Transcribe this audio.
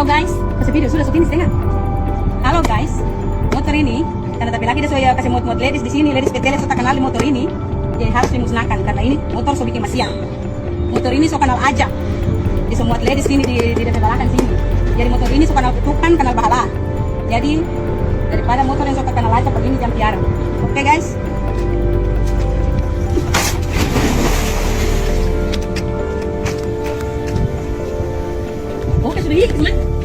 guys, kasih video sudah segini setengah. Halo guys, motor ini karena tapi lagi dia saya kasih muat ladies di sini, ladies PT so tak kenal motor ini, jadi harus dimusnahkan karena ini motor so bikin masian. Motor ini so kenal aja, di semua ladies sini di belakang sini. Jadi motor ini so kenal kutukan, kenal bahala. Jadi daripada motor yang so kenal aja begini jam piara. Oke guys. Oke sudah hikmat.